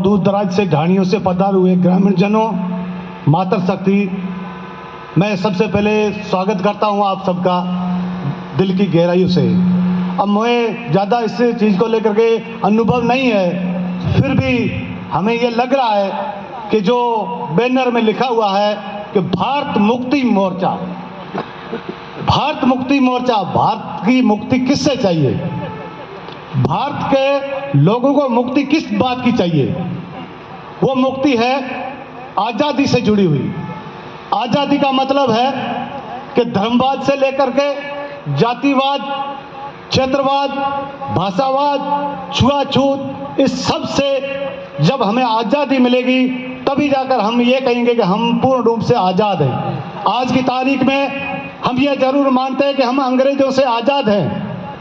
दूर दराज से ढाणियों से पधारे हुए ग्रामीण जनों, मातृशक्ति, मैं सबसे पहले स्वागत करता हूं आप सबका दिल की गहराइयों से। अब मुझे ज़्यादा इस चीज़ को लेकर के अनुभव नहीं है, फिर भी हमें ये लग रहा है कि जो बैनर में लिखा हुआ है कि भारत मुक्ति मोर्चा, भारत मुक्ति मोर्चा, भारत की मुक्ति किससे चाहिए? भारत के लोगों को मुक्ति किस बात की चाहिए? वो मुक्ति है आज़ादी से जुड़ी हुई। आज़ादी का मतलब है कि धर्मवाद से लेकर के जातिवाद, क्षेत्रवाद, भाषावाद, छुआछूत, इस सब से जब हमें आज़ादी मिलेगी तभी जाकर हम ये कहेंगे कि हम पूर्ण रूप से आज़ाद हैं। आज की तारीख में हम ये जरूर मानते हैं कि हम अंग्रेजों से आज़ाद हैं,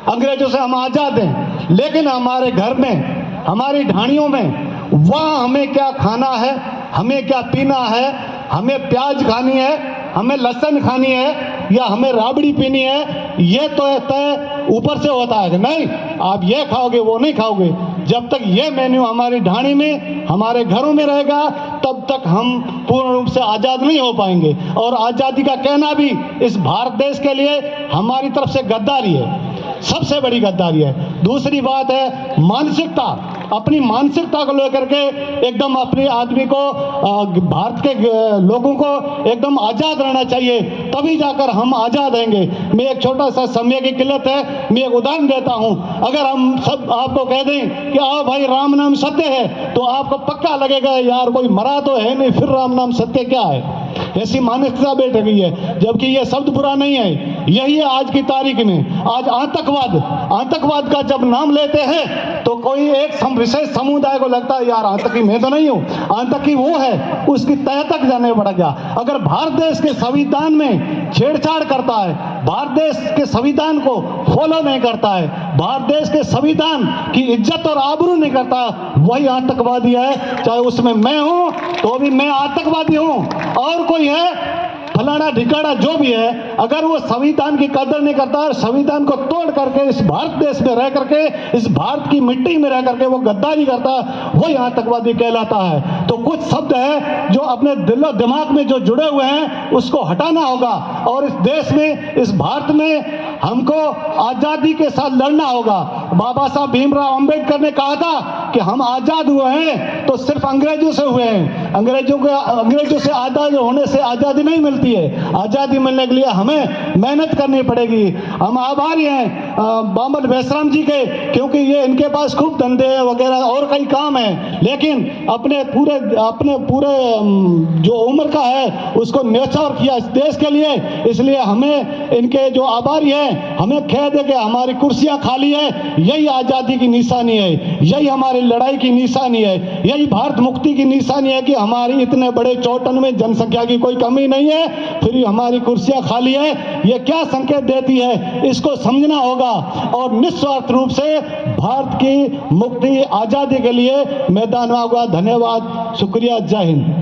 अंग्रेजों से हम आज़ाद हैं, लेकिन हमारे घर में, हमारी ढाणियों में, वहाँ हमें क्या खाना है, हमें क्या पीना है, हमें प्याज खानी है, हमें लहसुन खानी है या हमें राबड़ी पीनी है, ये तो तय ऊपर से होता है कि नहीं आप ये खाओगे वो नहीं खाओगे। जब तक ये मेन्यू हमारी ढाणी में, हमारे घरों में रहेगा तब तक हम पूर्ण रूप से आज़ाद नहीं हो पाएंगे। और आज़ादी का कहना भी इस भारत देश के लिए हमारी तरफ से गद्दारी है, सबसे बड़ी गद्दारी है। दूसरी बात है मानसिकता, अपनी मानसिकता को लेकर के एकदम अपने आदमी को, भारत के लोगों को एकदम आज़ाद रहना चाहिए, तभी जाकर हम आज़ाद रहेंगे। मैं एक छोटा सा समय की किल्लत है, मैं एक उदाहरण देता हूँ। अगर हम सब आपको कह दें कि आओ भाई राम नाम सत्य है, तो आपको पक्का लगेगा यार कोई मरा तो है नहीं, फिर राम नाम सत्य क्या है? ऐसी मानसिकता बैठ गई है, जबकि ये शब्द बुरा नहीं है। यही है आज की तारीख में। आज आतंकवाद, आतंकवाद का जब नाम लेते हैं तो कोई एक विशेष समुदाय को लगता है यार आतंकी मैं तो नहीं हूँ, आतंकी वो है, उसकी तह तक जाने पड़ेगा। अगर भारत देश के संविधान में छेड़छाड़ करता है, भारत देश के संविधान को फॉलो नहीं करता है, भारत देश के संविधान की इज्जत और आबरू नहीं करता, वही आतंकवादी है। चाहे उसमें मैं हूं तो भी मैं आतंकवादी हूं, और कोई है फलाना ढिकाड़ा जो भी है, अगर वो संविधान की कदर नहीं करता और संविधान को तोड़ करके इस भारत देश में रह करके, इस भारत की मिट्टी में रह करके वो गद्दारी करता है, वही आतंकवादी कहलाता है। तो कुछ शब्द है जो अपने दिलो दिमाग में जो जुड़े हुए हैं उसको हटाना होगा, और इस देश में, इस भारत में हमको आज़ादी के साथ लड़ना होगा। बाबा साहब भीमराव अंबेडकर ने कहा था कि हम आज़ाद हुए हैं तो सिर्फ अंग्रेजों से हुए हैं, अंग्रेजों से आज़ाद होने से आज़ादी नहीं मिलती है। आज़ादी मिलने के लिए हमें मेहनत करनी पड़ेगी। हम आभारी हैं बामन बेसराम जी के, क्योंकि ये इनके पास खूब धंधे वगैरह और कई काम हैं, लेकिन अपने पूरे जो उम्र का है उसको न्यौछावर किया इस देश के लिए। इसलिए हमें इनके जो आभारी हैं, हमें खेद है कि हमारी कुर्सियां खाली है, यही आज़ादी की निशानी है, यही हमारी लड़ाई की निशानी है, यही भारत मुक्ति की निशानी है कि हमारी इतने बड़े 54 में जनसंख्या की कोई कमी नहीं है, फिर भी हमारी कुर्सियां खाली है। ये क्या संकेत देती है, इसको समझना होगा, और निस्वार्थ रूप से भारत की मुक्ति, आज़ादी के लिए मैदान में होगा। धन्यवाद, शुक्रिया, जय हिंद।